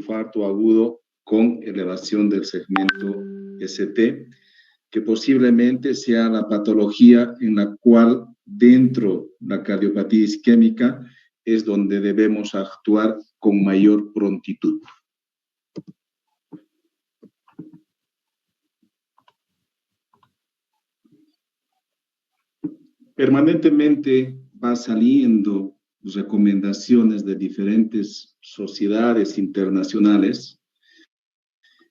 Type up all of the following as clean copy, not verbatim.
infarto agudo con elevación del segmento ST, que posiblemente sea la patología en la cual dentro de la cardiopatía isquémica es donde debemos actuar con mayor prontitud. Permanentemente va saliendo recomendaciones de diferentes sociedades internacionales.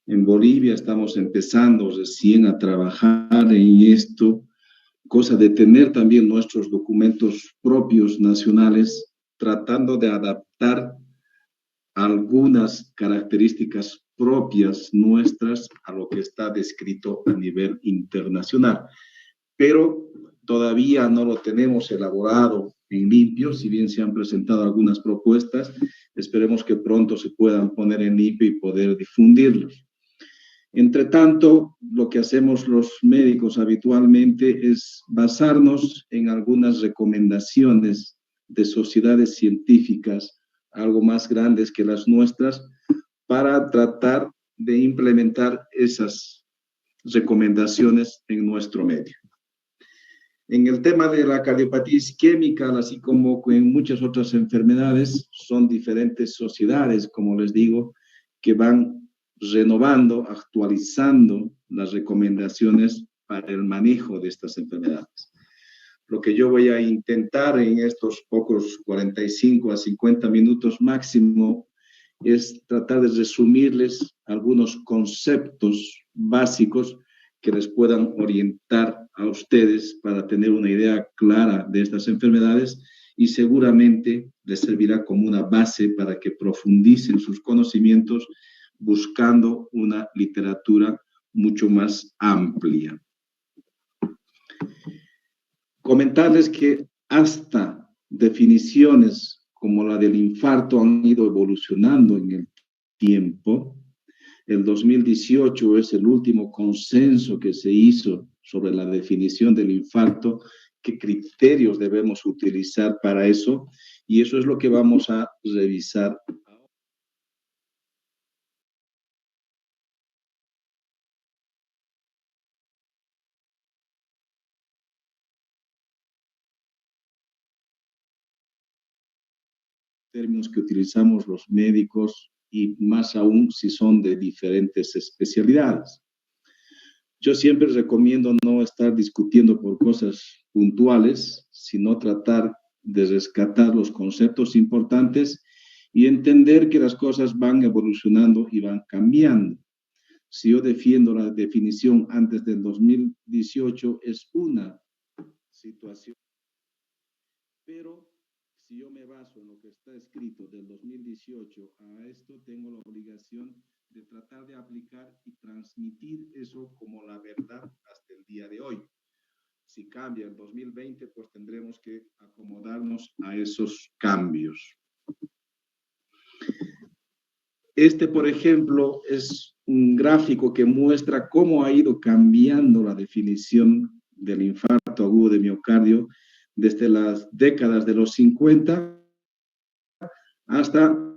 En Bolivia estamos empezando recién a trabajar en esto, cosa de tener también nuestros documentos propios nacionales, tratando de adaptar algunas características propias nuestras a lo que está descrito a nivel internacional. Pero todavía no lo tenemos elaborado en limpio, si bien se han presentado algunas propuestas, esperemos que pronto se puedan poner en limpio y poder difundirlos. Entre tanto, lo que hacemos los médicos habitualmente es basarnos en algunas recomendaciones de sociedades científicas, algo más grandes que las nuestras, para tratar de implementar esas recomendaciones en nuestro medio. En el tema de la cardiopatía isquémica, así como en muchas otras enfermedades, son diferentes sociedades, como les digo, que van renovando, actualizando las recomendaciones para el manejo de estas enfermedades. Lo que yo voy a intentar en estos pocos 45 a 50 minutos máximo es tratar de resumirles algunos conceptos básicos que les puedan orientar a ustedes para tener una idea clara de estas enfermedades y seguramente les servirá como una base para que profundicen sus conocimientos buscando una literatura mucho más amplia. Comentarles que hasta definiciones como la del infarto han ido evolucionando en el tiempo. El 2018 es el último consenso que se hizo sobre la definición del infarto, qué criterios debemos utilizar para eso, y eso es lo que vamos a revisar. Términos que utilizamos los médicos y más aún si son de diferentes especialidades. Yo siempre recomiendo no estar discutiendo por cosas puntuales, sino tratar de rescatar los conceptos importantes y entender que las cosas van evolucionando y van cambiando. Si yo defiendo la definición antes del 2018, es una situación, pero si yo me baso en lo que está escrito del 2018 a esto, tengo la obligación de tratar de aplicar y transmitir eso como la verdad hasta el día de hoy. Si cambia el 2020, pues tendremos que acomodarnos a esos cambios. Este, por ejemplo, es un gráfico que muestra cómo ha ido cambiando la definición del infarto agudo de miocardio desde las décadas de los 50 hasta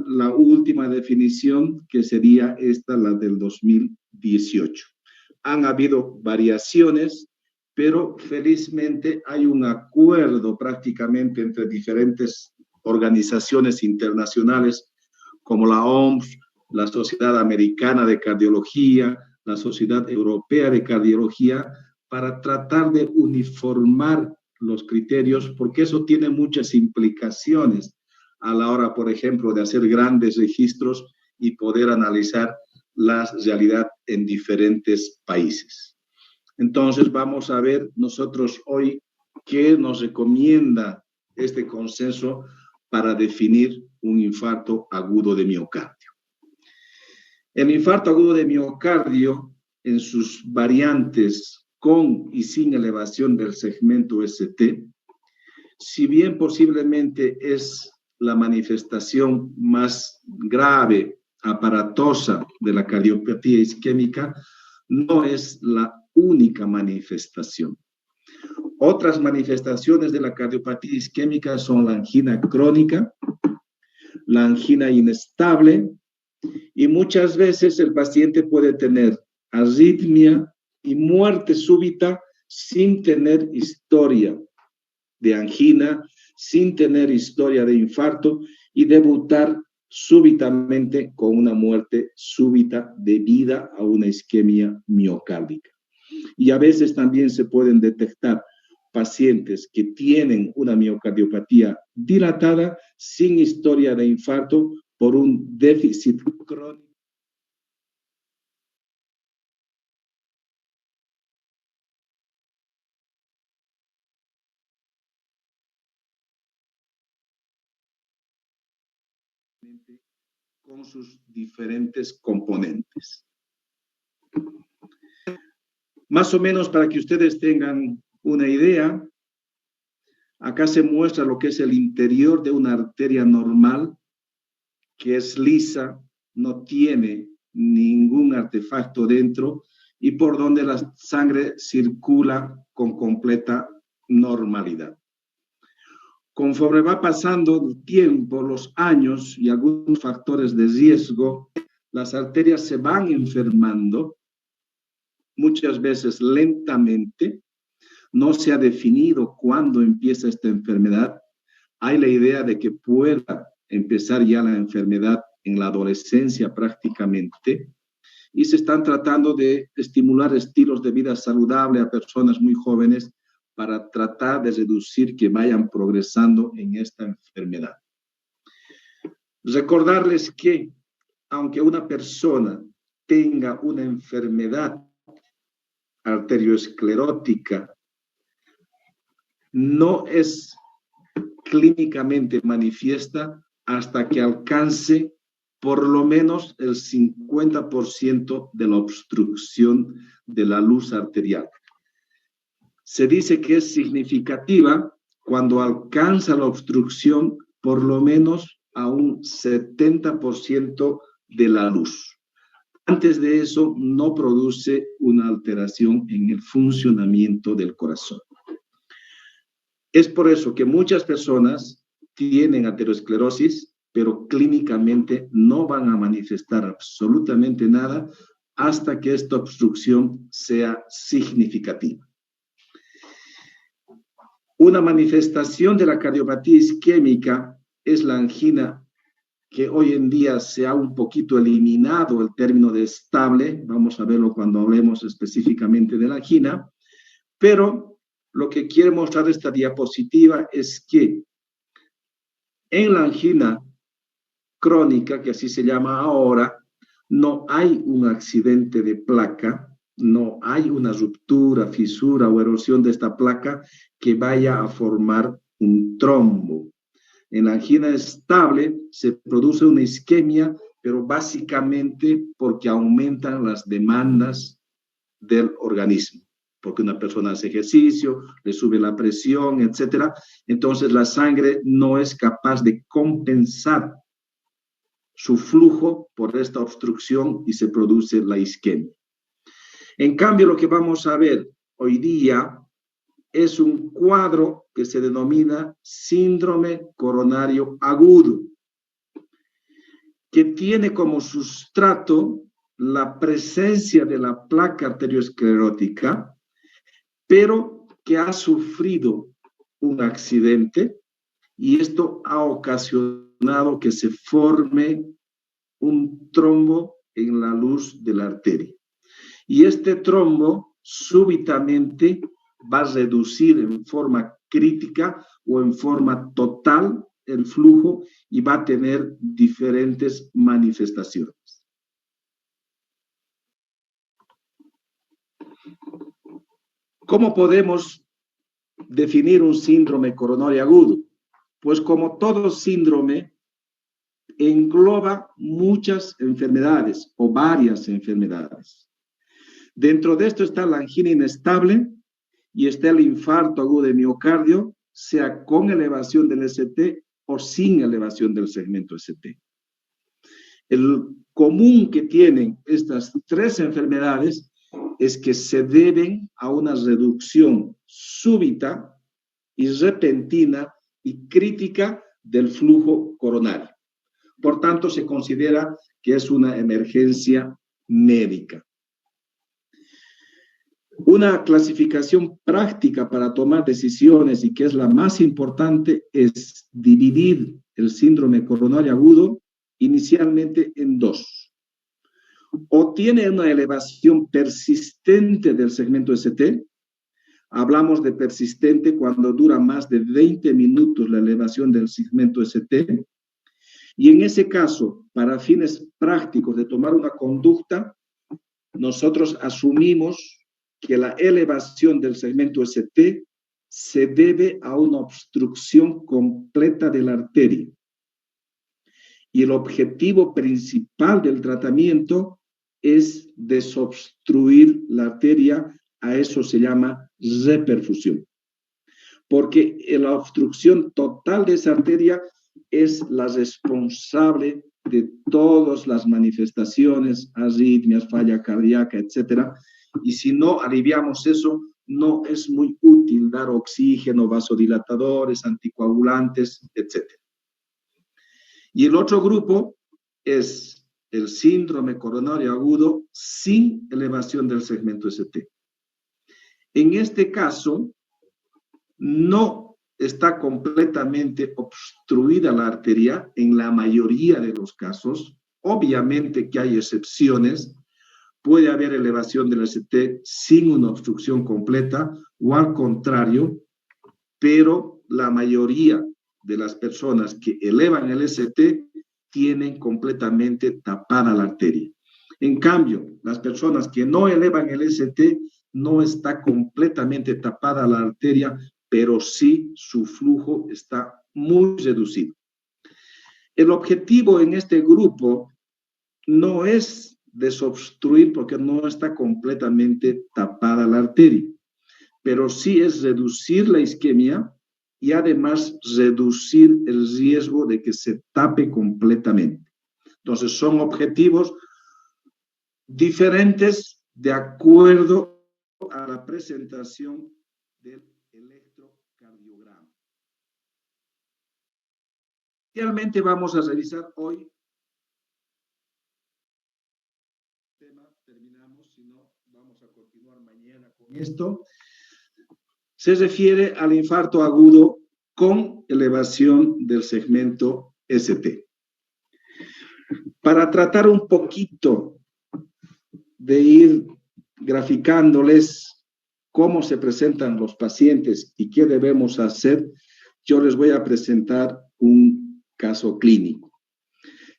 la última definición, que sería esta, la del 2018. Han habido variaciones, pero felizmente hay un acuerdo prácticamente entre diferentes organizaciones internacionales como la OMS, la Sociedad Americana de Cardiología, la Sociedad Europea de Cardiología, para tratar de uniformar los criterios, porque eso tiene muchas implicaciones a la hora, por ejemplo, de hacer grandes registros y poder analizar la realidad en diferentes países. Entonces, vamos a ver nosotros hoy qué nos recomienda este consenso para definir un infarto agudo de miocardio. El infarto agudo de miocardio, en sus variantes con y sin elevación del segmento ST, si bien posiblemente es la manifestación más grave, aparatosa de la cardiopatía isquémica, no es la única manifestación. Otras manifestaciones de la cardiopatía isquémica son la angina crónica, la angina inestable, Y muchas veces el paciente puede tener arritmia y muerte súbita sin tener historia de angina, sin tener historia de infarto y debutar súbitamente con una muerte súbita debida a una isquemia miocárdica. Y a veces también se pueden detectar pacientes que tienen una miocardiopatía dilatada sin historia de infarto por un déficit crónico. Con sus diferentes componentes. Más o menos para que ustedes tengan una idea, acá se muestra lo que es el interior de una arteria normal, que es lisa, no tiene ningún artefacto dentro y por donde la sangre circula con completa normalidad. Conforme va pasando el tiempo, los años y algunos factores de riesgo, las arterias se van enfermando, muchas veces lentamente. No se ha definido cuándo empieza esta enfermedad. Hay la idea de que pueda empezar ya la enfermedad en la adolescencia prácticamente, y se están tratando de estimular estilos de vida saludable a personas muy jóvenes para tratar de reducir que vayan progresando en esta enfermedad. Recordarles que aunque una persona tenga una enfermedad arteriosclerótica, no es clínicamente manifiesta hasta que alcance por lo menos el 50% de la obstrucción de la luz arterial. Se dice que es significativa cuando alcanza la obstrucción por lo menos a un 70% de la luz. Antes de eso, no produce una alteración en el funcionamiento del corazón. Es por eso que muchas personas tienen aterosclerosis, pero clínicamente no van a manifestar absolutamente nada hasta que esta obstrucción sea significativa. Una manifestación de la cardiopatía isquémica es la angina, que hoy en día se ha un poquito eliminado el término de estable, vamos a verlo cuando hablemos específicamente de la angina, pero lo que quiere mostrar esta diapositiva es que en la angina crónica, que así se llama ahora, no hay un accidente de placa, no hay una ruptura, fisura o erosión de esta placa que vaya a formar un trombo. En la angina estable se produce una isquemia, pero básicamente porque aumentan las demandas del organismo, porque una persona hace ejercicio, le sube la presión, etcétera. Entonces la sangre no es capaz de compensar su flujo por esta obstrucción y se produce la isquemia. En cambio, lo que vamos a ver hoy día es un cuadro que se denomina síndrome coronario agudo, que tiene como sustrato la presencia de la placa arteriosclerótica, pero que ha sufrido un accidente y esto ha ocasionado que se forme un trombo en la luz de la arteria. Y este trombo súbitamente va a reducir en forma crítica o en forma total el flujo y va a tener diferentes manifestaciones. ¿Cómo podemos definir un síndrome coronario agudo? Pues como todo síndrome, engloba muchas enfermedades o varias enfermedades. Dentro de esto está la angina inestable y está el infarto agudo de miocardio, sea con elevación del ST o sin elevación del segmento ST. El común que tienen estas tres enfermedades es que se deben a una reducción súbita y repentina y crítica del flujo coronario. Por tanto, se considera que es una emergencia médica. Una clasificación práctica para tomar decisiones y que es la más importante es dividir el síndrome coronario agudo inicialmente en dos. O tiene una elevación persistente del segmento ST. Hablamos de persistente cuando dura más de 20 minutos la elevación del segmento ST. Y en ese caso, para fines prácticos de tomar una conducta, nosotros asumimos que la elevación del segmento ST se debe a una obstrucción completa de la arteria. Y el objetivo principal del tratamiento es desobstruir la arteria, a eso se llama reperfusión. Porque la obstrucción total de esa arteria es la responsable de todas las manifestaciones, arritmias, falla cardíaca, etcétera. Y si no aliviamos eso, no es muy útil dar oxígeno, vasodilatadores, anticoagulantes, etcétera. Y el otro grupo es el síndrome coronario agudo sin elevación del segmento ST. En este caso, no está completamente obstruida la arteria en la mayoría de los casos. Obviamente que hay excepciones. Puede haber elevación del ST sin una obstrucción completa o al contrario, pero la mayoría de las personas que elevan el ST tienen completamente tapada la arteria. En cambio, las personas que no elevan el ST no está completamente tapada la arteria, pero sí su flujo está muy reducido. El objetivo en este grupo no es desobstruir porque no está completamente tapada la arteria, pero sí es reducir la isquemia y además reducir el riesgo de que se tape completamente. Entonces son objetivos diferentes de acuerdo a la presentación del electrocardiograma. Realmente vamos a revisar hoy. Terminamos, si no, vamos a continuar mañana con esto. Se refiere al infarto agudo con elevación del segmento ST. Para tratar un poquito de ir graficándoles cómo se presentan los pacientes y qué debemos hacer, yo les voy a presentar un caso clínico.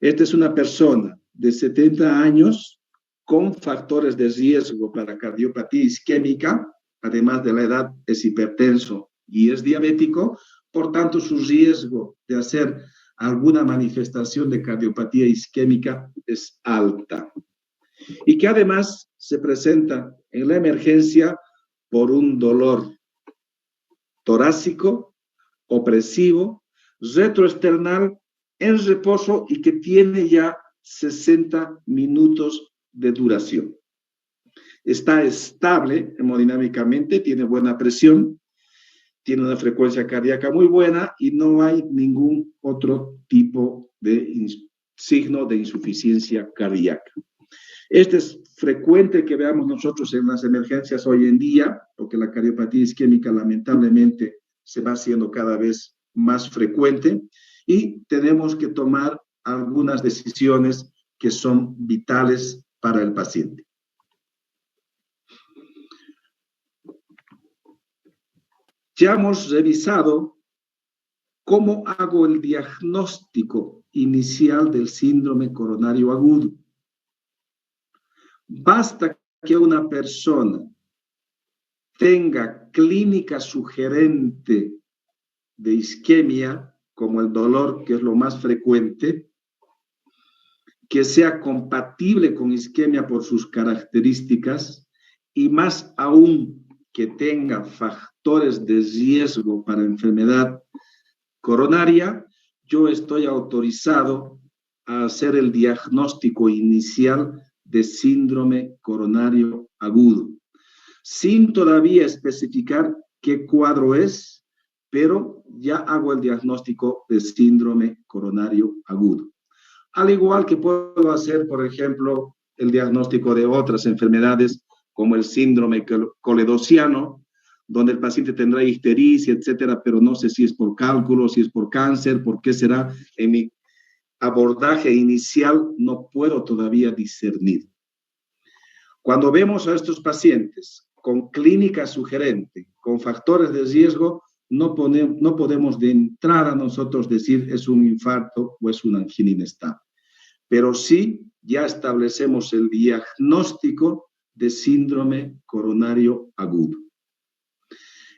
Esta es una persona de 70 años con factores de riesgo para cardiopatía isquémica, además de la edad es hipertenso y es diabético, por tanto su riesgo de hacer alguna manifestación de cardiopatía isquémica es alta. Y que además se presenta en la emergencia por un dolor torácico, opresivo, retroesternal, en reposo y que tiene ya 60 minutos de duración. Está estable hemodinámicamente, tiene buena presión, tiene una frecuencia cardíaca muy buena y no hay ningún otro tipo de signo de insuficiencia cardíaca. Este es frecuente que veamos nosotros en las emergencias hoy en día, porque la cardiopatía isquémica lamentablemente se va haciendo cada vez más frecuente y tenemos que tomar algunas decisiones que son vitales para el paciente. Ya hemos revisado cómo hago el diagnóstico inicial del síndrome coronario agudo. Basta que una persona tenga clínica sugerente de isquemia, como el dolor, que es lo más frecuente, que sea compatible con isquemia por sus características y más aún que tenga factores de riesgo para enfermedad coronaria, yo estoy autorizado a hacer el diagnóstico inicial de síndrome coronario agudo, sin todavía especificar qué cuadro es, pero ya hago el diagnóstico de síndrome coronario agudo. Al igual que puedo hacer, por ejemplo, el diagnóstico de otras enfermedades como el síndrome coledociano, donde el paciente tendrá ictericia, etcétera, pero no sé si es por cálculo, si es por cáncer, por qué será. En mi abordaje inicial no puedo todavía discernir. Cuando vemos a estos pacientes con clínica sugerente, con factores de riesgo, no podemos de entrada nosotros decir es un infarto o es una angina inestable. Pero sí ya establecemos el diagnóstico de síndrome coronario agudo.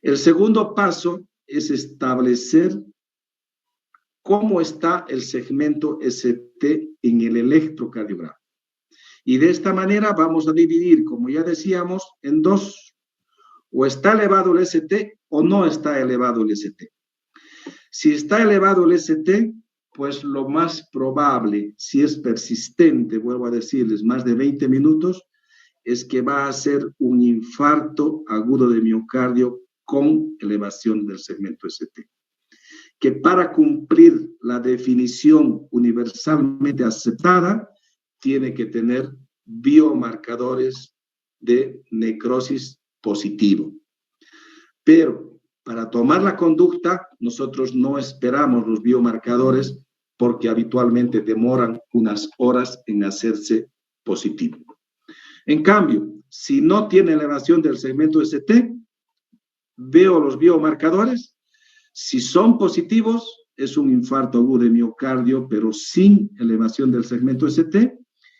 El segundo paso es establecer cómo está el segmento ST en el electrocardiograma. Y de esta manera vamos a dividir, como ya decíamos, en dos. O está elevado el ST o no está elevado el ST. Si está elevado el ST, pues lo más probable, si es persistente, vuelvo a decirles, más de 20 minutos, es que va a ser un infarto agudo de miocardio con elevación del segmento ST. Que para cumplir la definición universalmente aceptada, tiene que tener biomarcadores de necrosis positivo. Pero para tomar la conducta, nosotros no esperamos los biomarcadores porque habitualmente demoran unas horas en hacerse positivo. En cambio, si no tiene elevación del segmento ST, veo los biomarcadores. Si son positivos, es un infarto agudo de miocardio, pero sin elevación del segmento ST.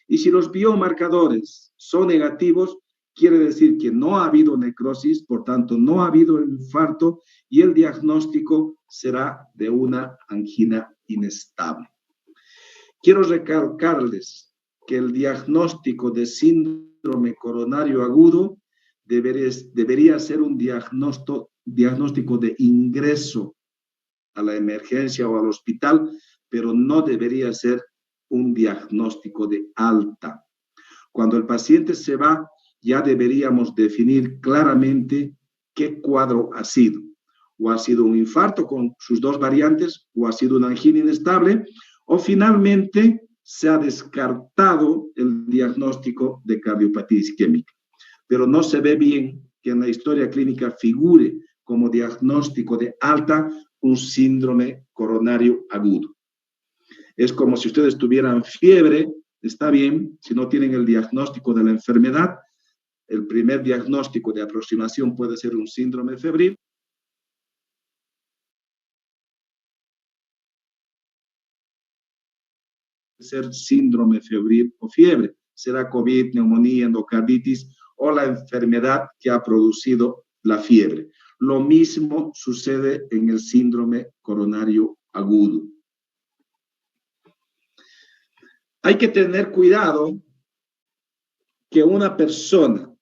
Y si los biomarcadores son negativos, quiere decir que no ha habido necrosis, por tanto, no ha habido infarto y el diagnóstico será de una angina inestable. Quiero recalcarles que el diagnóstico de síndrome coronario agudo debería ser un diagnóstico de ingreso a la emergencia o al hospital, pero no debería ser un diagnóstico de alta. Cuando el paciente se va, ya deberíamos definir claramente qué cuadro ha sido. O ha sido un infarto con sus dos variantes, o ha sido una angina inestable, o finalmente se ha descartado el diagnóstico de cardiopatía isquémica. Pero no se ve bien que en la historia clínica figure como diagnóstico de alta un síndrome coronario agudo. Es como si ustedes tuvieran fiebre, está bien, si no tienen el diagnóstico de la enfermedad, el primer diagnóstico de aproximación puede ser un síndrome febril. Ser síndrome febril o fiebre, será COVID, neumonía, endocarditis o la enfermedad que ha producido la fiebre. Lo mismo sucede en el síndrome coronario agudo. Hay que tener cuidado que una persona,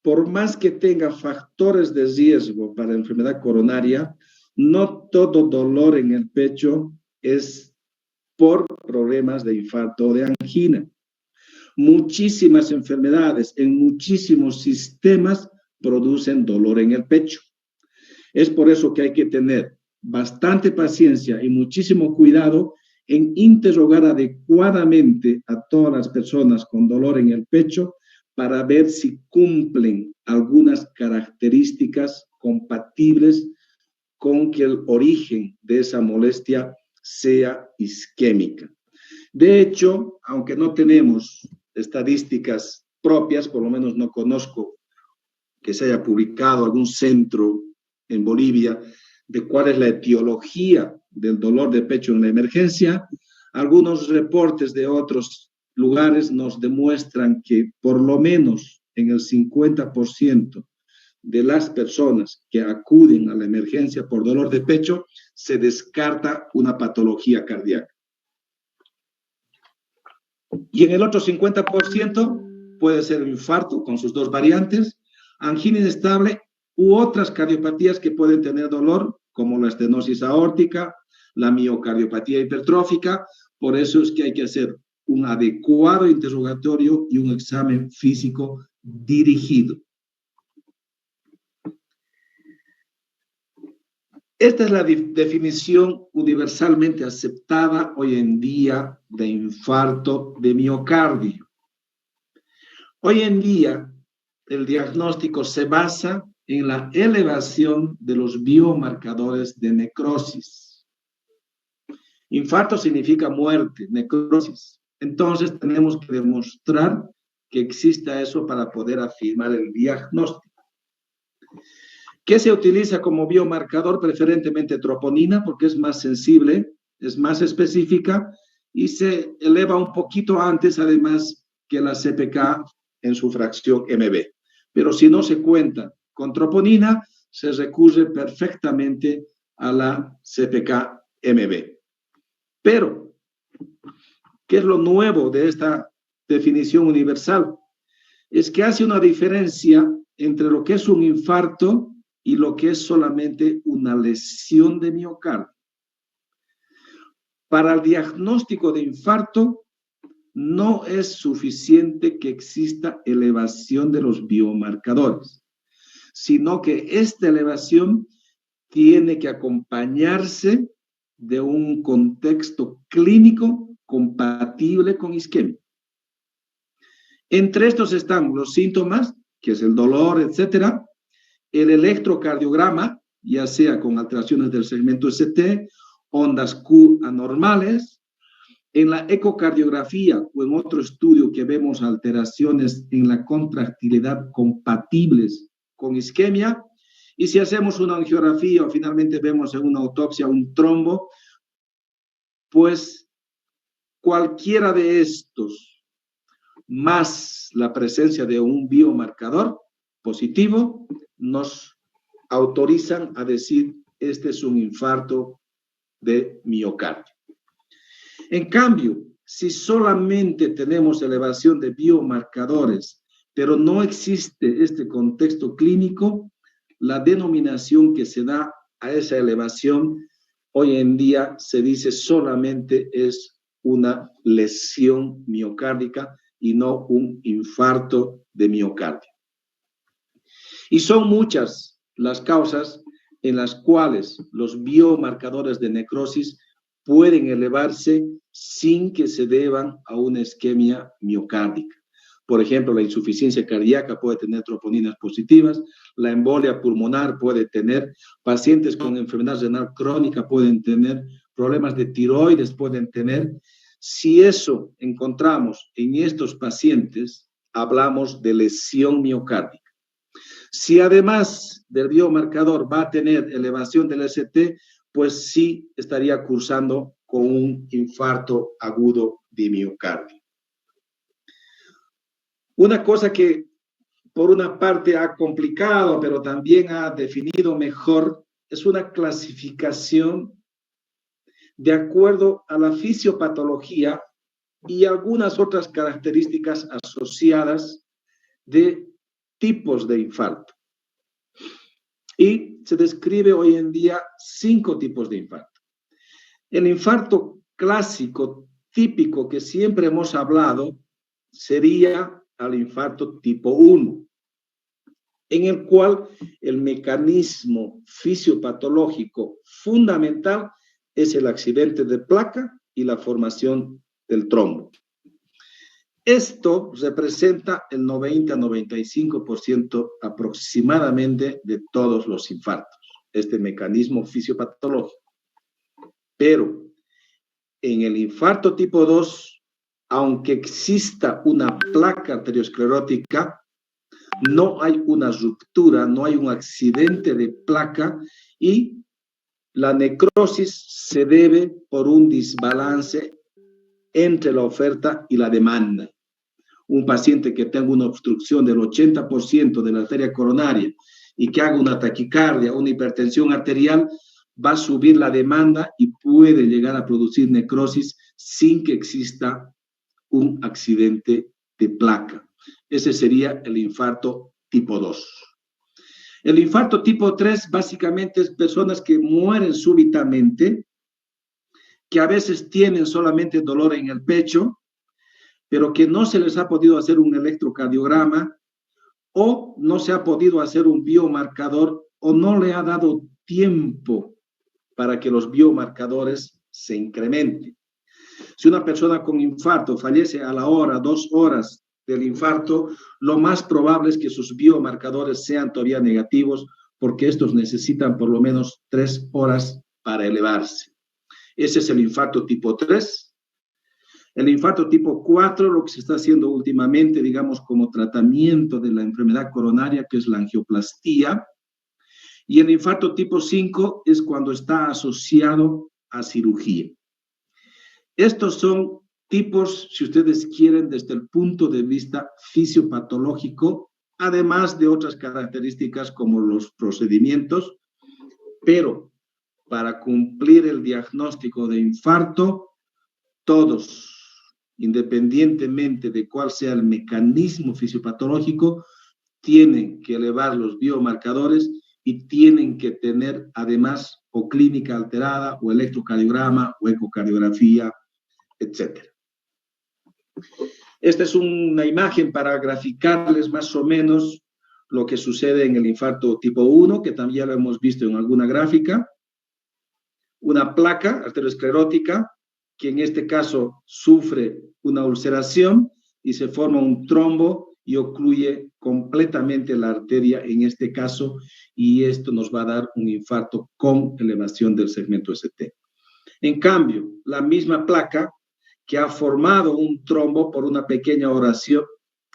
por más que tenga factores de riesgo para enfermedad coronaria, no todo dolor en el pecho es por problemas de infarto o de angina. Muchísimas enfermedades en muchísimos sistemas producen dolor en el pecho. Es por eso que hay que tener bastante paciencia y muchísimo cuidado en interrogar adecuadamente a todas las personas con dolor en el pecho para ver si cumplen algunas características compatibles con que el origen de esa molestia sea isquémica. De hecho, aunque no tenemos estadísticas propias, por lo menos no conozco que se haya publicado algún centro en Bolivia de cuál es la etiología del dolor de pecho en la emergencia, algunos reportes de otros lugares nos demuestran que por lo menos en el 50% de las personas que acuden a la emergencia por dolor de pecho se descarta una patología cardíaca. Y en el otro 50% puede ser un infarto con sus dos variantes, angina inestable u otras cardiopatías que pueden tener dolor, como la estenosis aórtica, la miocardiopatía hipertrófica. Por eso es que hay que hacer un adecuado interrogatorio y un examen físico dirigido. Esta es la definición universalmente aceptada hoy en día de infarto de miocardio. Hoy en día, el diagnóstico se basa en la elevación de los biomarcadores de necrosis. Infarto significa muerte, necrosis. Entonces, tenemos que demostrar que exista eso para poder afirmar el diagnóstico. ¿Qué se utiliza como biomarcador? Preferentemente troponina, porque es más sensible, es más específica y se eleva un poquito antes, además, que la CPK en su fracción MB. Pero si no se cuenta con troponina, se recurre perfectamente a la CPK MB. Pero, ¿qué es lo nuevo de esta definición universal? Es que hace una diferencia entre lo que es un infarto y lo que es solamente una lesión de miocardio. Para el diagnóstico de infarto, no es suficiente que exista elevación de los biomarcadores, sino que esta elevación tiene que acompañarse de un contexto clínico compatible con isquemia. Entre estos están los síntomas, que es el dolor, etcétera, el electrocardiograma, ya sea con alteraciones del segmento ST, ondas Q anormales. En la ecocardiografía o en otro estudio que vemos alteraciones en la contractilidad compatibles con isquemia. Y si hacemos una angiografía o finalmente vemos en una autopsia un trombo, pues cualquiera de estos, más la presencia de un biomarcador positivo, nos autorizan a decir, este es un infarto de miocardio. En cambio, si solamente tenemos elevación de biomarcadores, pero no existe este contexto clínico, la denominación que se da a esa elevación hoy en día se dice solamente es una lesión miocárdica y no un infarto de miocardio. Y son muchas las causas en las cuales los biomarcadores de necrosis pueden elevarse sin que se deban a una isquemia miocárdica. Por ejemplo, la insuficiencia cardíaca puede tener troponinas positivas, la embolia pulmonar puede tener, pacientes con enfermedad renal crónica pueden tener, problemas de tiroides pueden tener. Si eso encontramos en estos pacientes, hablamos de lesión miocárdica. Si además del biomarcador va a tener elevación del ST, pues sí estaría cursando con un infarto agudo de miocardio. Una cosa que por una parte ha complicado, pero también ha definido mejor, es una clasificación de acuerdo a la fisiopatología y algunas otras características asociadas de tipos de infarto. Y se describe hoy en día 5 tipos de infarto. El infarto clásico, típico, que siempre hemos hablado, sería el infarto tipo 1, en el cual el mecanismo fisiopatológico fundamental es el accidente de placa y la formación del trombo. Esto representa el 90-95% aproximadamente de todos los infartos, este mecanismo fisiopatológico. Pero en el infarto tipo 2, aunque exista una placa arteriosclerótica, no hay una ruptura, no hay un accidente de placa y la necrosis se debe por un desbalance entre la oferta y la demanda. Un paciente que tenga una obstrucción del 80% de la arteria coronaria y que haga una taquicardia, una hipertensión arterial, va a subir la demanda y puede llegar a producir necrosis sin que exista un accidente de placa. Ese sería el infarto tipo 2. El infarto tipo 3 básicamente es personas que mueren súbitamente, que a veces tienen solamente dolor en el pecho, pero que no se les ha podido hacer un electrocardiograma o no se ha podido hacer un biomarcador o no le ha dado tiempo para que los biomarcadores se incrementen. Si una persona con infarto fallece a la hora, 2 horas del infarto, lo más probable es que sus biomarcadores sean todavía negativos, porque estos necesitan por lo menos 3 horas para elevarse. Ese es el infarto tipo 3. El infarto tipo 4, lo que se está haciendo últimamente, digamos, como tratamiento de la enfermedad coronaria, que es la angioplastía. Y el infarto tipo 5 es cuando está asociado a cirugía. Estos son tipos, si ustedes quieren, desde el punto de vista fisiopatológico, además de otras características como los procedimientos, pero para cumplir el diagnóstico de infarto, todos, independientemente de cuál sea el mecanismo fisiopatológico, tienen que elevar los biomarcadores y tienen que tener además o clínica alterada o electrocardiograma o ecocardiografía, etc. Esta es una imagen para graficarles más o menos lo que sucede en el infarto tipo 1, que también lo hemos visto en alguna gráfica. Una placa arteriosclerótica, que en este caso sufre una ulceración y se forma un trombo y ocluye completamente la arteria en este caso, y esto nos va a dar un infarto con elevación del segmento ST. En cambio, la misma placa que ha formado un trombo por una pequeña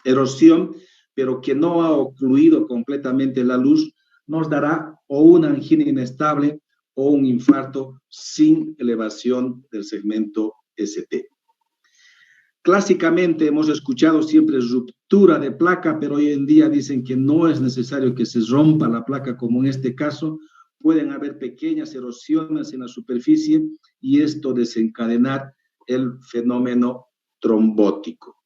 erosión, pero que no ha ocluido completamente la luz, nos dará o una angina inestable o un infarto sin elevación del segmento ST. Clásicamente hemos escuchado siempre ruptura de placa, pero hoy en día dicen que no es necesario que se rompa la placa, como en este caso. Pueden haber pequeñas erosiones en la superficie y esto desencadenar el fenómeno trombótico.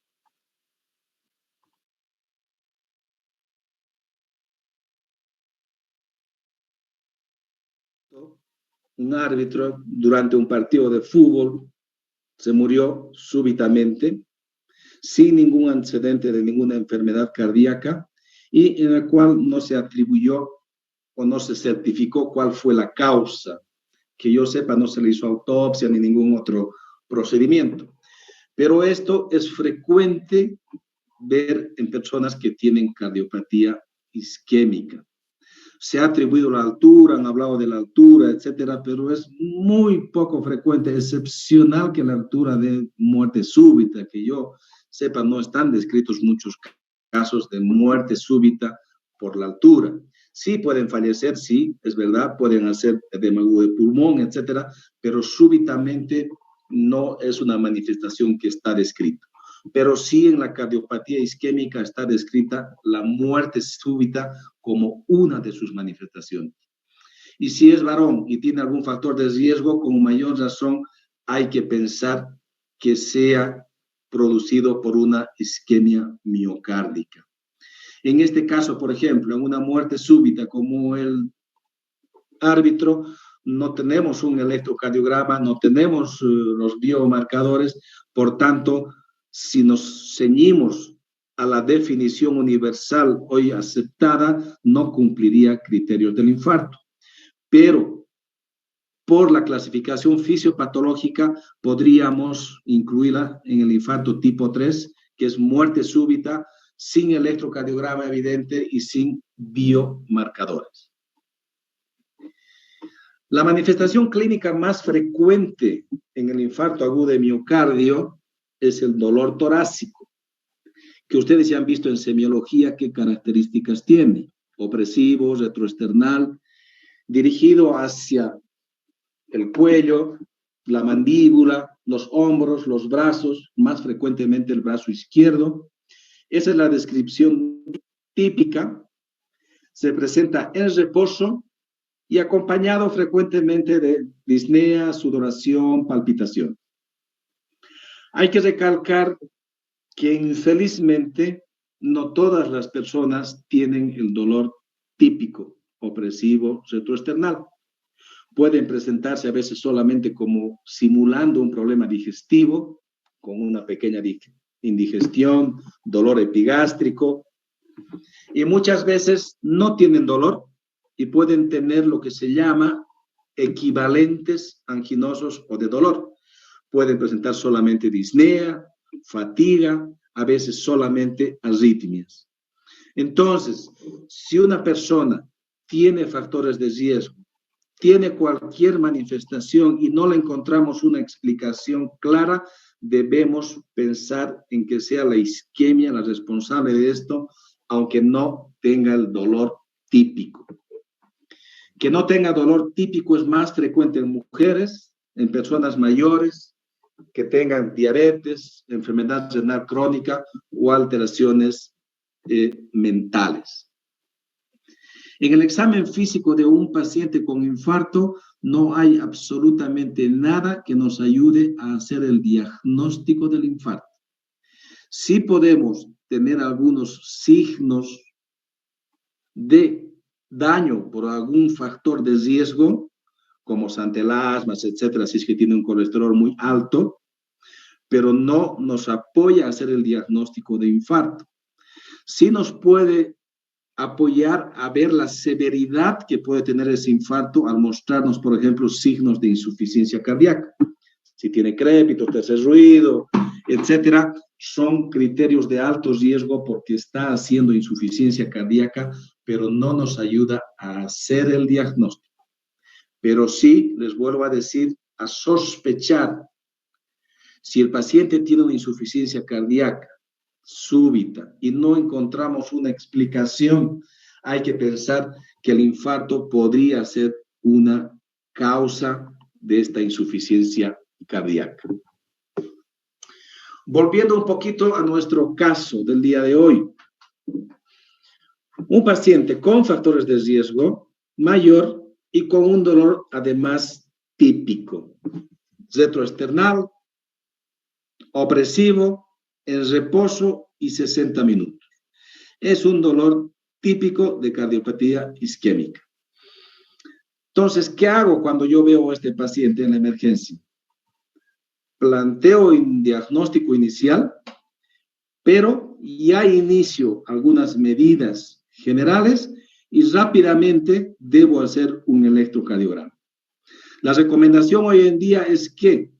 Un árbitro durante un partido de fútbol se murió súbitamente, sin ningún antecedente de ninguna enfermedad cardíaca, y en el cual no se atribuyó o no se certificó cuál fue la causa. Que yo sepa, no se le hizo autopsia ni ningún otro procedimiento. Pero esto es frecuente ver en personas que tienen cardiopatía isquémica. Se ha atribuido la altura, han hablado de la altura, etcétera, pero es muy poco frecuente, excepcional que la altura de muerte súbita, que yo sepa, no están descritos muchos casos de muerte súbita por la altura. Sí pueden fallecer, sí, es verdad, pueden hacer edema agudo de pulmón, etcétera, pero súbitamente no es una manifestación que está descrita. Pero sí en la cardiopatía isquémica está descrita la muerte súbita como una de sus manifestaciones. Y si es varón y tiene algún factor de riesgo, con mayor razón hay que pensar que sea producido por una isquemia miocárdica. En este caso, por ejemplo, en una muerte súbita como el árbitro, no tenemos un electrocardiograma, no tenemos los biomarcadores, por tanto, si nos ceñimos a la definición universal hoy aceptada, no cumpliría criterios del infarto. Pero por la clasificación fisiopatológica podríamos incluirla en el infarto tipo 3, que es muerte súbita, sin electrocardiograma evidente y sin biomarcadores. La manifestación clínica más frecuente en el infarto agudo de miocardio es el dolor torácico, que ustedes ya han visto en semiología qué características tiene: opresivo, retroesternal, dirigido hacia el cuello, la mandíbula, los hombros, los brazos, más frecuentemente el brazo izquierdo. Esa es la descripción típica. Se presenta en reposo y acompañado frecuentemente de disnea, sudoración, palpitación. Hay que recalcar que infelizmente no todas las personas tienen el dolor típico, opresivo, retroesternal. Pueden presentarse a veces solamente como simulando un problema digestivo, con una pequeña indigestión, dolor epigástrico, y muchas veces no tienen dolor y pueden tener lo que se llama equivalentes anginosos o de dolor. Pueden presentar solamente disnea, fatiga, a veces solamente arritmias. Entonces, si una persona tiene factores de riesgo, tiene cualquier manifestación y no le encontramos una explicación clara, debemos pensar en que sea la isquemia la responsable de esto, aunque no tenga el dolor típico. Que no tenga dolor típico es más frecuente en mujeres, en personas mayores, que tengan diabetes, enfermedad renal crónica o alteraciones mentales. En el examen físico de un paciente con infarto no hay absolutamente nada que nos ayude a hacer el diagnóstico del infarto. Sí podemos tener algunos signos de daño por algún factor de riesgo, como santelasmas, etcétera, si es que tiene un colesterol muy alto, pero no nos apoya a hacer el diagnóstico de infarto. Sí nos puede apoyar a ver la severidad que puede tener ese infarto al mostrarnos, por ejemplo, signos de insuficiencia cardíaca. Si tiene crépitos, tercer ruido, etcétera, son criterios de alto riesgo porque está haciendo insuficiencia cardíaca, pero no nos ayuda a hacer el diagnóstico. Pero sí, les vuelvo a decir, a sospechar. Si el paciente tiene una insuficiencia cardíaca súbita y no encontramos una explicación, hay que pensar que el infarto podría ser una causa de esta insuficiencia cardíaca. Volviendo un poquito a nuestro caso del día de hoy. Un paciente con factores de riesgo mayor y con un dolor además típico, retroesternal, opresivo, en reposo y 60 minutos. Es un dolor típico de cardiopatía isquémica. Entonces, ¿qué hago cuando yo veo a este paciente en la emergencia? Planteo un diagnóstico inicial, pero ya inicio algunas medidas generales y rápidamente debo hacer un electrocardiograma. La recomendación hoy en día es que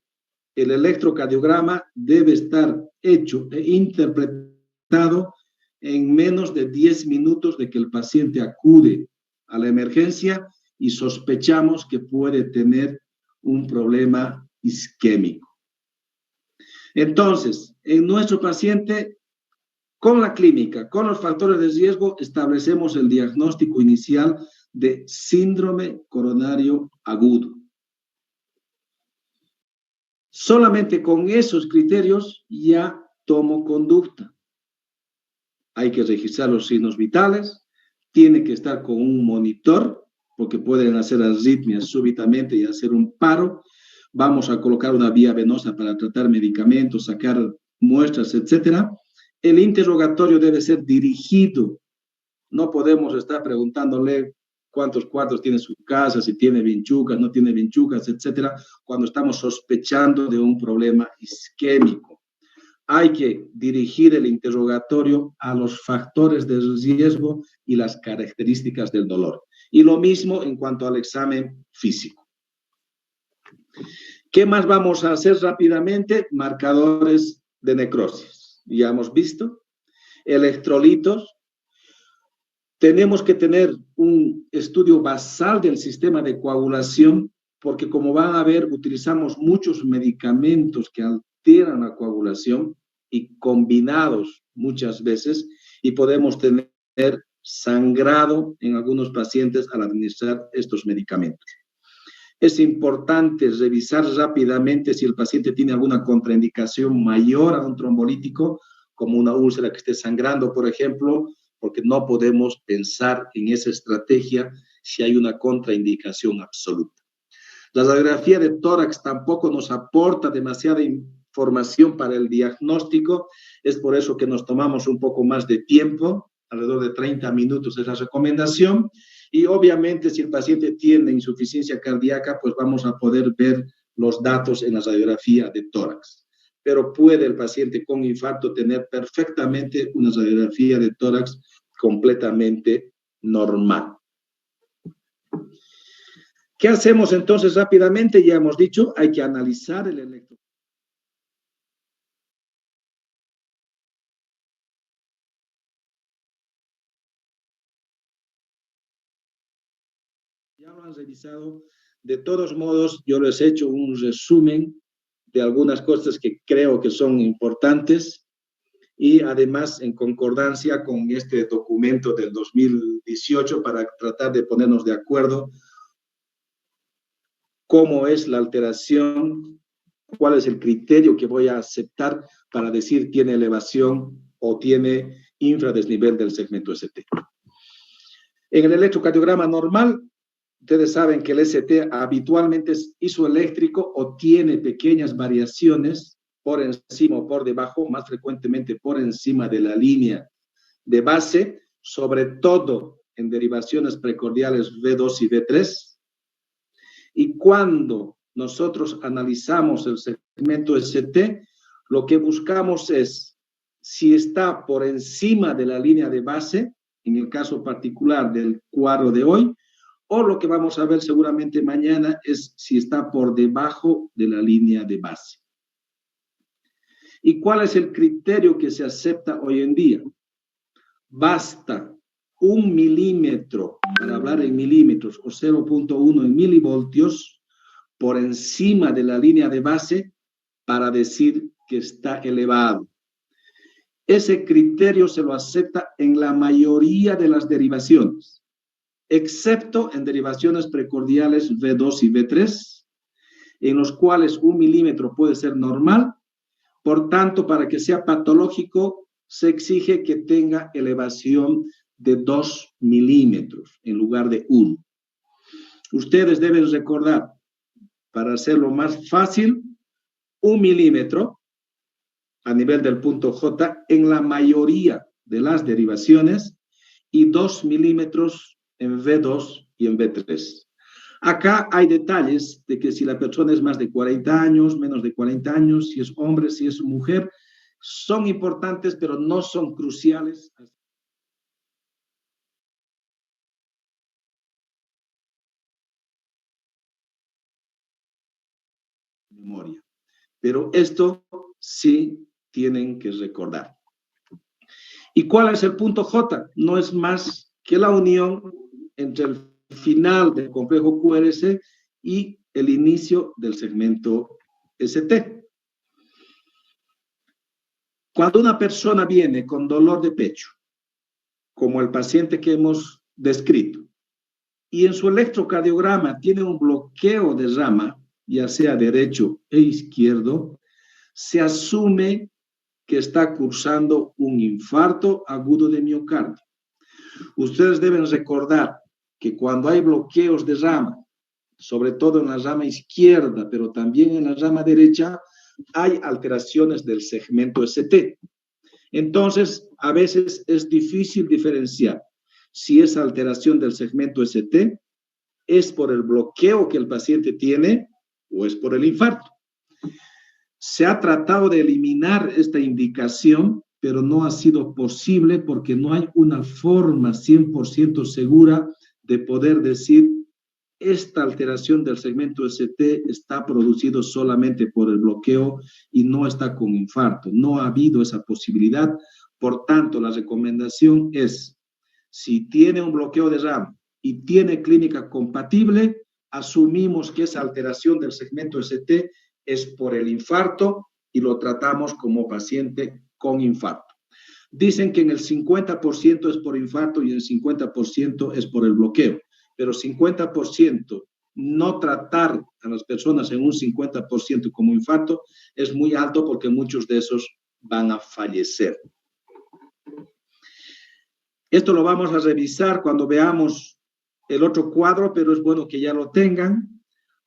el electrocardiograma debe estar hecho e interpretado en menos de 10 minutos de que el paciente acude a la emergencia y sospechamos que puede tener un problema isquémico. Entonces, en nuestro paciente, con la clínica, con los factores de riesgo, establecemos el diagnóstico inicial de síndrome coronario agudo. Solamente con esos criterios ya tomo conducta. Hay que registrar los signos vitales, tiene que estar con un monitor, porque pueden hacer arritmias súbitamente y hacer un paro. Vamos a colocar una vía venosa para tratar medicamentos, sacar muestras, etc. El interrogatorio debe ser dirigido. No podemos estar preguntándole cuántos cuartos tiene su casa, si tiene vinchucas, no tiene vinchucas, etc., cuando estamos sospechando de un problema isquémico. Hay que dirigir el interrogatorio a los factores de riesgo y las características del dolor. Y lo mismo en cuanto al examen físico. ¿Qué más vamos a hacer rápidamente? Marcadores de necrosis. Ya hemos visto. Electrolitos. Tenemos que tener un estudio basal del sistema de coagulación, porque como van a ver, utilizamos muchos medicamentos que alteran la coagulación y combinados muchas veces, y podemos tener sangrado en algunos pacientes al administrar estos medicamentos. Es importante revisar rápidamente si el paciente tiene alguna contraindicación mayor a un trombolítico, como una úlcera que esté sangrando, por ejemplo, porque no podemos pensar en esa estrategia si hay una contraindicación absoluta. La radiografía de tórax tampoco nos aporta demasiada información para el diagnóstico, es por eso que nos tomamos un poco más de tiempo, alrededor de 30 minutos es la recomendación, y obviamente si el paciente tiene insuficiencia cardíaca, pues vamos a poder ver los datos en la radiografía de tórax. Pero puede el paciente con infarto tener perfectamente una radiografía de tórax completamente normal. ¿Qué hacemos entonces rápidamente? Ya hemos dicho, hay que analizar el electro. Ya lo han revisado. De todos modos, yo les he hecho un resumen de algunas cosas que creo que son importantes y además en concordancia con este documento del 2018 para tratar de ponernos de acuerdo cómo es la alteración, cuál es el criterio que voy a aceptar para decir tiene elevación o tiene infradesnivel del segmento ST. En el electrocardiograma normal, ustedes saben que el ST habitualmente es isoeléctrico o tiene pequeñas variaciones por encima o por debajo, más frecuentemente por encima de la línea de base, sobre todo en derivaciones precordiales V2 y V3. Y cuando nosotros analizamos el segmento ST, lo que buscamos es si está por encima de la línea de base, en el caso particular del cuadro de hoy, o lo que vamos a ver seguramente mañana es si está por debajo de la línea de base. ¿Y cuál es el criterio que se acepta hoy en día? Basta 1 milímetro, para hablar en milímetros, o 0.1 en milivoltios, por encima de la línea de base para decir que está elevado. Ese criterio se lo acepta en la mayoría de las derivaciones, excepto en derivaciones precordiales V2 y V3, en los cuales 1 milímetro puede ser normal. Por tanto, para que sea patológico, se exige que tenga elevación de 2 milímetros en lugar de 1. Ustedes deben recordar, para hacerlo más fácil, 1 milímetro a nivel del punto J en la mayoría de las derivaciones y 2 milímetros en V2 y en V3. Acá hay detalles de que si la persona es más de 40 años, menos de 40 años, si es hombre, si es mujer, son importantes, pero no son cruciales. Memoria. Pero esto sí tienen que recordar. ¿Y cuál es el punto J? No es más que la unión entre el final del complejo QRS y el inicio del segmento ST. Cuando una persona viene con dolor de pecho, como el paciente que hemos descrito, y en su electrocardiograma tiene un bloqueo de rama, ya sea derecho e izquierdo, se asume que está cursando un infarto agudo de miocardio. Ustedes deben recordar que cuando hay bloqueos de rama, sobre todo en la rama izquierda, pero también en la rama derecha, hay alteraciones del segmento ST. Entonces, a veces es difícil diferenciar si esa alteración del segmento ST es por el bloqueo que el paciente tiene o es por el infarto. Se ha tratado de eliminar esta indicación, pero no ha sido posible porque no hay una forma 100% segura de poder decir esta alteración del segmento ST está producido solamente por el bloqueo y no está con infarto. No ha habido esa posibilidad. Por tanto, la recomendación es, si tiene un bloqueo de rama y tiene clínica compatible, asumimos que esa alteración del segmento ST es por el infarto y lo tratamos como paciente con infarto. Dicen que en el 50% es por infarto y en el 50% es por el bloqueo, pero 50% no tratar a las personas en un 50% como infarto es muy alto porque muchos de esos van a fallecer. Esto lo vamos a revisar cuando veamos el otro cuadro, pero es bueno que ya lo tengan.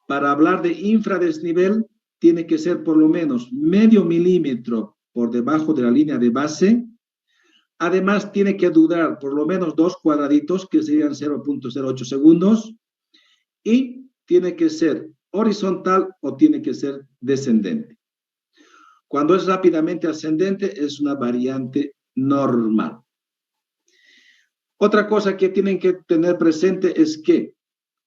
Para hablar de infradesnivel, tiene que ser por lo menos medio milímetro por debajo de la línea de base. Además, tiene que durar por lo menos 2 cuadraditos, que serían 0.08 segundos. Y tiene que ser horizontal o tiene que ser descendente. Cuando es rápidamente ascendente, es una variante normal. Otra cosa que tienen que tener presente es que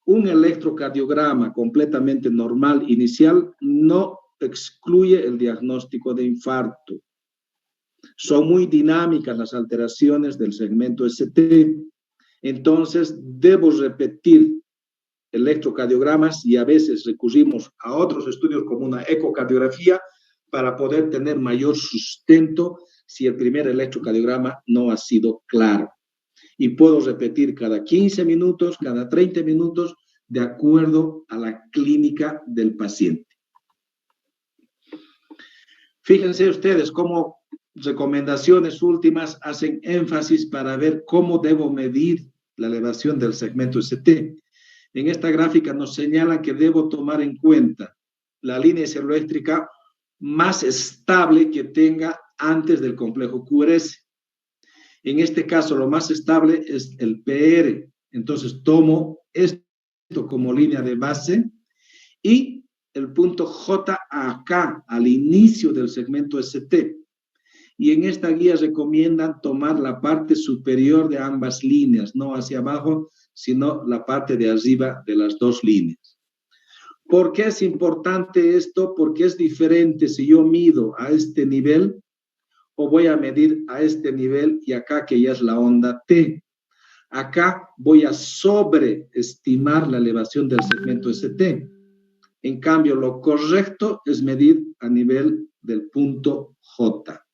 un electrocardiograma completamente normal inicial no excluye el diagnóstico de infarto. Son muy dinámicas las alteraciones del segmento ST. Entonces, debo repetir electrocardiogramas y a veces recurrimos a otros estudios como una ecocardiografía para poder tener mayor sustento si el primer electrocardiograma no ha sido claro. Y puedo repetir cada 15 minutos, cada 30 minutos, de acuerdo a la clínica del paciente. Fíjense ustedes cómo recomendaciones últimas hacen énfasis para ver cómo debo medir la elevación del segmento ST. En esta gráfica nos señalan que debo tomar en cuenta la línea celoeléctrica más estable que tenga antes del complejo QRS. En este caso, lo más estable es el PR. Entonces, tomo esto como línea de base y el punto J acá, al inicio del segmento ST. Y en esta guía recomiendan tomar la parte superior de ambas líneas, no hacia abajo, sino la parte de arriba de las dos líneas. ¿Por qué es importante esto? Porque es diferente si yo mido a este nivel o voy a medir a este nivel y acá que ya es la onda T. Acá voy a sobreestimar la elevación del segmento ST. En cambio, lo correcto es medir a nivel del punto J.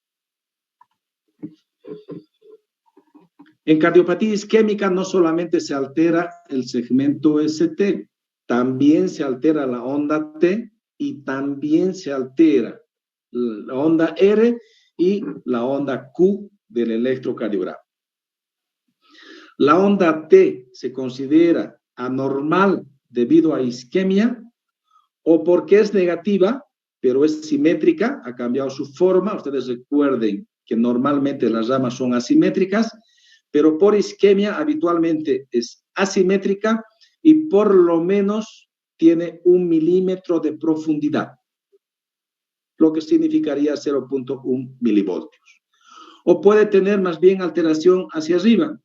En cardiopatía isquémica no solamente se altera el segmento ST, también se altera la onda T y también se altera la onda R y la onda Q del electrocardiograma. La onda T se considera anormal debido a isquemia o porque es negativa, pero es simétrica, ha cambiado su forma. Ustedes recuerden que normalmente las ramas son asimétricas, pero por isquemia habitualmente es asimétrica y por lo menos tiene 1 milímetro de profundidad, lo que significaría 0.1 milivoltios. O puede tener más bien alteración hacia arriba,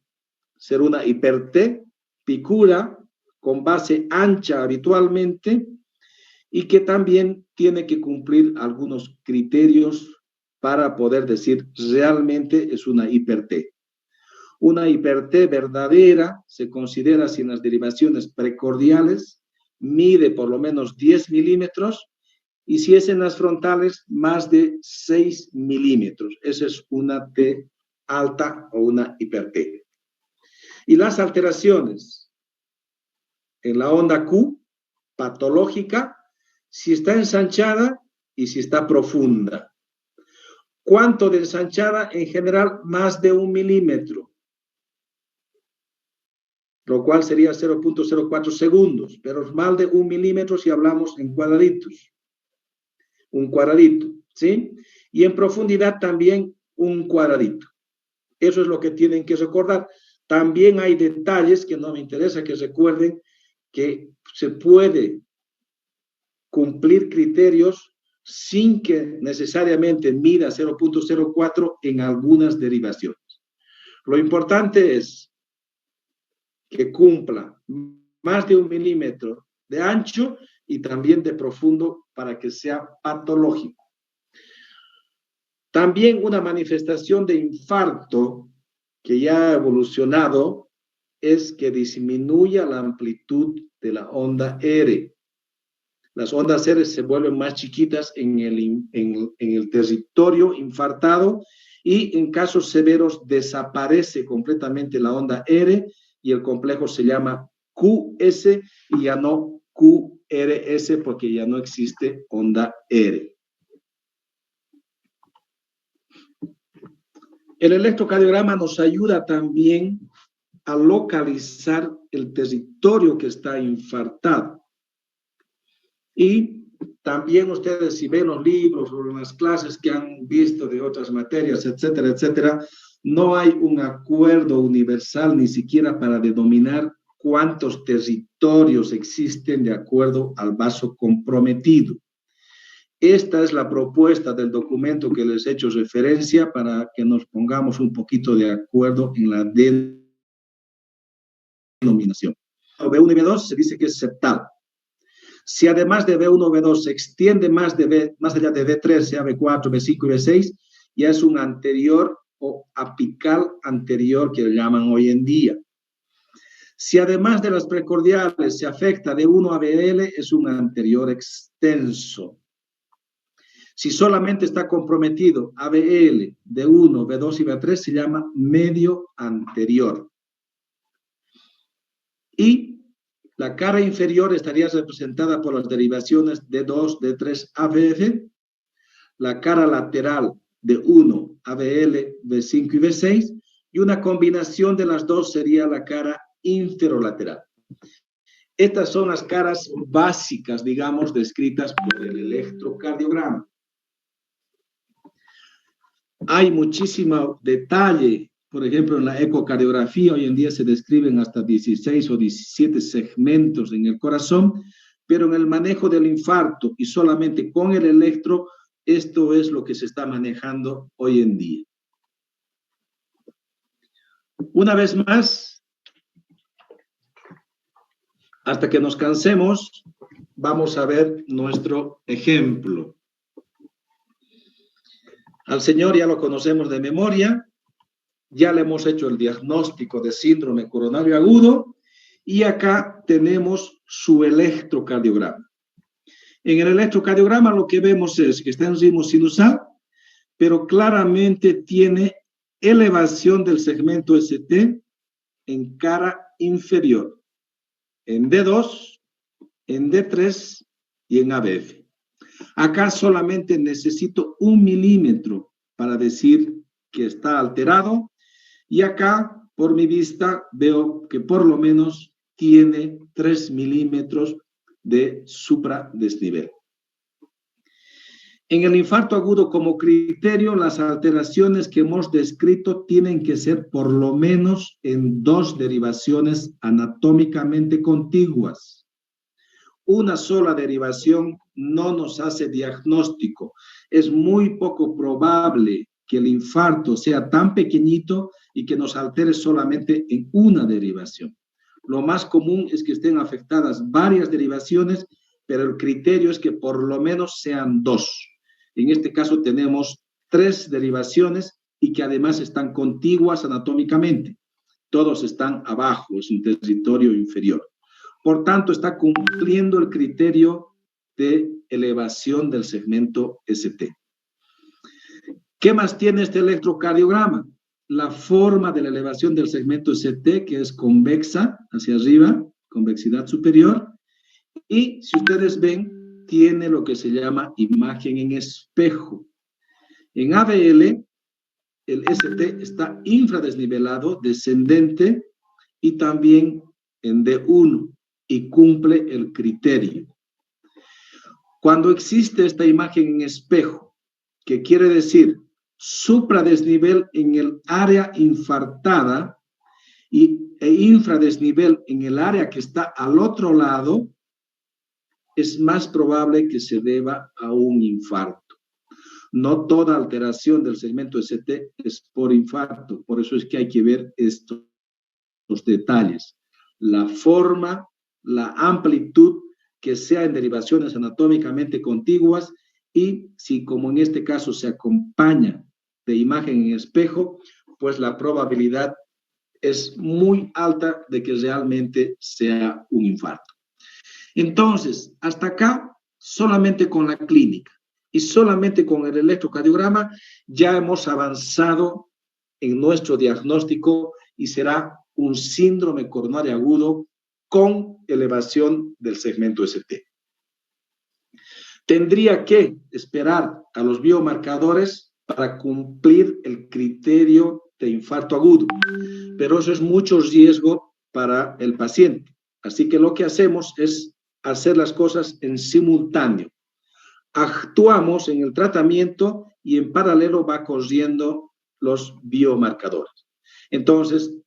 ser una hiper-T, picura, con base ancha habitualmente, y que también tiene que cumplir algunos criterios para poder decir realmente es una hiper-T. Una hiper-T verdadera se considera si en las derivaciones precordiales mide por lo menos 10 milímetros y si es en las frontales más de 6 milímetros. Esa es una T alta o una hiper-T. Y las alteraciones en la onda Q, patológica, si está ensanchada y si está profunda. ¿Cuánto de ensanchada? En general, más de 1 milímetro, lo cual sería 0.04 segundos, pero es más de 1 milímetro si hablamos en cuadraditos. Un cuadradito, ¿sí? Y en profundidad también un cuadradito. Eso es lo que tienen que recordar. También hay detalles que no me interesa que recuerden que se puede cumplir criterios sin que necesariamente mida 0.04 en algunas derivaciones. Lo importante es que cumpla más de 1 milímetro de ancho y también de profundo para que sea patológico. También una manifestación de infarto que ya ha evolucionado es que disminuya la amplitud de la onda R. Las ondas R se vuelven más chiquitas en el territorio infartado y en casos severos desaparece completamente la onda R y el complejo se llama QS y ya no QRS porque ya no existe onda R. El electrocardiograma nos ayuda también a localizar el territorio que está infartado. Y también ustedes, si ven los libros o las clases que han visto de otras materias, etcétera, etcétera, no hay un acuerdo universal ni siquiera para denominar cuántos territorios existen de acuerdo al vaso comprometido. Esta es la propuesta del documento que les he hecho referencia para que nos pongamos un poquito de acuerdo en la denominación. B1 y B2, se dice que es septal. Si además de B1 o B2 se extiende más allá de B3, sea B4, B5 y B6, ya es un anterior o apical anterior que le llaman hoy en día. Si además de las precordiales se afecta de 1 a BL, es un anterior extenso. Si solamente está comprometido ABL de 1, B2 y B3, se llama medio anterior. Y la cara inferior estaría representada por las derivaciones D2, D3, ABF. La cara lateral de 1, ABL, B5 y B6. Y una combinación de las dos sería la cara inferolateral. Estas son las caras básicas, digamos, descritas por el electrocardiograma. Hay muchísimo detalle, por ejemplo, en la ecocardiografía hoy en día se describen hasta 16 o 17 segmentos en el corazón, pero en el manejo del infarto y solamente con el electro, esto es lo que se está manejando hoy en día. Una vez más, hasta que nos cansemos, vamos a ver nuestro ejemplo. Al señor ya lo conocemos de memoria, ya le hemos hecho el diagnóstico de síndrome coronario agudo y acá tenemos su electrocardiograma. En el electrocardiograma lo que vemos es que está en ritmo sinusal, pero claramente tiene elevación del segmento ST en cara inferior, en D2, en D3 y en ABF. Acá solamente necesito 1 milímetro para decir que está alterado y acá, por mi vista, veo que por lo menos tiene 3 milímetros de supradesnivel. En el infarto agudo como criterio, las alteraciones que hemos descrito tienen que ser por lo menos en 2 derivaciones anatómicamente contiguas. Una sola derivación no nos hace diagnóstico. Es muy poco probable que el infarto sea tan pequeñito y que nos altere solamente en una derivación. Lo más común es que estén afectadas varias derivaciones, pero el criterio es que por lo menos sean 2. En este caso tenemos 3 derivaciones y que además están contiguas anatómicamente. Todos están abajo, es un territorio inferior. Por tanto, está cumpliendo el criterio de elevación del segmento ST. ¿Qué más tiene este electrocardiograma? La forma de la elevación del segmento ST, que es convexa hacia arriba, convexidad superior, y si ustedes ven, tiene lo que se llama imagen en espejo. En ABL, el ST está infradesnivelado, descendente, y también en D1, y cumple el criterio. Cuando existe esta imagen en espejo, que quiere decir supradesnivel en el área infartada e infradesnivel en el área que está al otro lado, es más probable que se deba a un infarto. No toda alteración del segmento ST es por infarto, por eso es que hay que ver estos detalles. La forma, la amplitud, que sea en derivaciones anatómicamente contiguas y si como en este caso se acompaña de imagen en espejo, pues la probabilidad es muy alta de que realmente sea un infarto. Entonces, hasta acá, solamente con la clínica y solamente con el electrocardiograma ya hemos avanzado en nuestro diagnóstico y será un síndrome coronario agudo con elevación del segmento ST. Tendría que esperar a los biomarcadores para cumplir el criterio de infarto agudo, pero eso es mucho riesgo para el paciente. Así que lo que hacemos es hacer las cosas en simultáneo. Actuamos en el tratamiento y en paralelo va corriendo los biomarcadores. Entonces,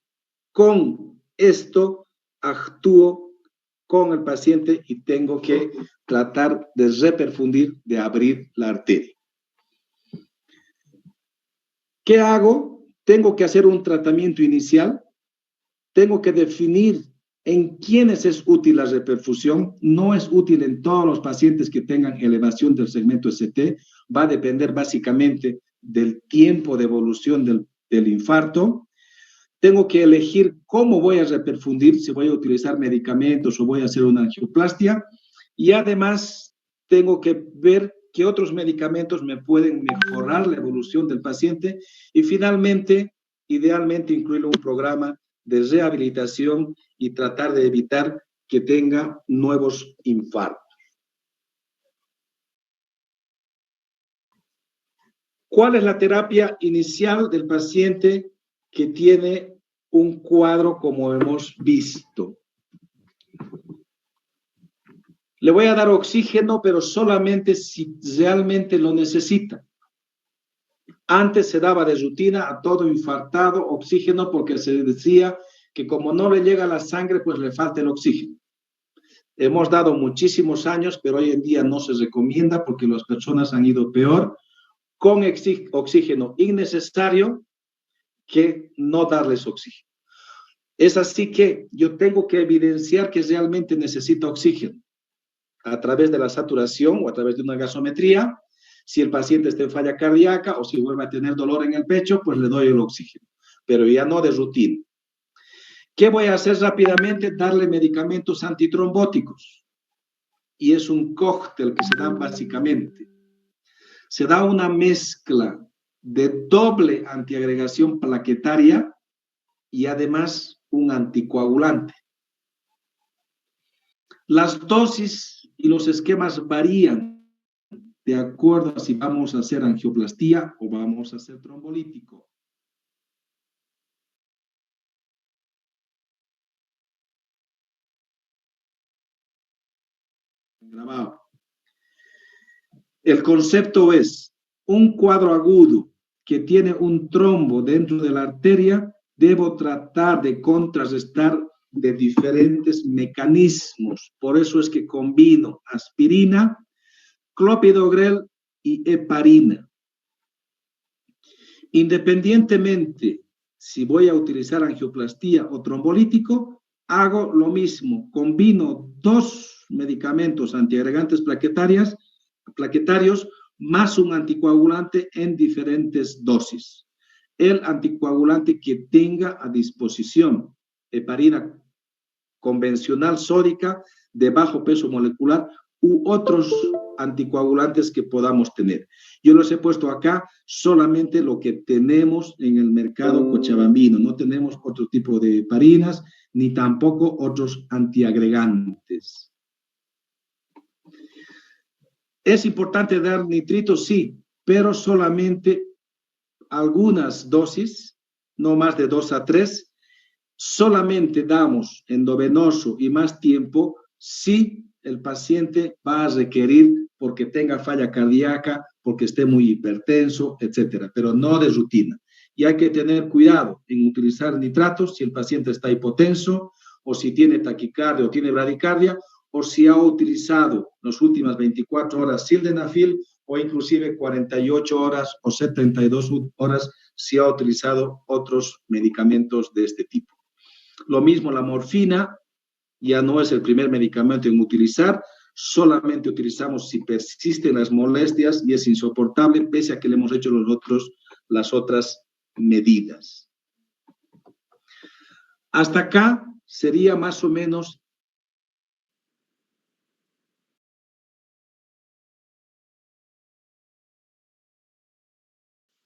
con esto actúo con el paciente y tengo que tratar de reperfundir, de abrir la arteria. ¿Qué hago? Tengo que hacer un tratamiento inicial, tengo que definir ¿En quiénes es útil la reperfusión? No es útil en todos los pacientes que tengan elevación del segmento ST. Va a depender básicamente del tiempo de evolución del infarto. Tengo que elegir cómo voy a reperfundir, si voy a utilizar medicamentos o voy a hacer una angioplastia. Y además tengo que ver qué otros medicamentos me pueden mejorar la evolución del paciente. Y finalmente, idealmente, incluir un programa de rehabilitación y tratar de evitar que tenga nuevos infartos. ¿Cuál es la terapia inicial del paciente que tiene un cuadro como hemos visto? Le voy a dar oxígeno, pero solamente si realmente lo necesita. Antes se daba de rutina a todo infartado oxígeno porque se decía que como no le llega la sangre, pues le falta el oxígeno. Hemos dado muchísimos años, pero hoy en día no se recomienda porque las personas han ido peor con oxígeno innecesario que no darles oxígeno. Es así que yo tengo que evidenciar que realmente necesita oxígeno a través de la saturación o a través de una gasometría. Si el paciente está en falla cardíaca o si vuelve a tener dolor en el pecho, pues le doy el oxígeno, pero ya no de rutina. ¿Qué voy a hacer rápidamente? Darle medicamentos antitrombóticos. Y es un cóctel que se da básicamente. Se da una mezcla de doble antiagregación plaquetaria y además un anticoagulante. Las dosis y los esquemas varían de acuerdo a si vamos a hacer angioplastía o vamos a hacer trombolítico. Grabado. El concepto es un cuadro agudo que tiene un trombo dentro de la arteria, debo tratar de contrarrestar de diferentes mecanismos. Por eso es que combino aspirina, clopidogrel y heparina. Independientemente si voy a utilizar angioplastía o trombolítico, hago lo mismo, combino dos medicamentos antiagregantes plaquetarios más un anticoagulante en diferentes dosis. El anticoagulante que tenga a disposición, heparina convencional sódica de bajo peso molecular u otros anticoagulantes que podamos tener. Yo los he puesto acá solamente lo que tenemos en el mercado cochabambino. No tenemos otro tipo de heparinas ni tampoco otros antiagregantes. ¿Es importante dar nitritos? Sí, pero solamente algunas dosis, no más de 2 a 3. Solamente damos endovenoso y más tiempo si el paciente va a requerir porque tenga falla cardíaca, porque esté muy hipertenso, etcétera, pero no de rutina. Y hay que tener cuidado en utilizar nitratos si el paciente está hipotenso o si tiene taquicardia o tiene bradicardia o si ha utilizado las últimas 24 horas sildenafil o inclusive 48 horas o 72 horas si ha utilizado otros medicamentos de este tipo. Lo mismo la morfina, ya no es el primer medicamento en utilizar, solamente utilizamos si persisten las molestias y es insoportable, pese a que le hemos hecho las otras medidas. Hasta acá sería más o menos.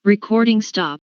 Recording stop.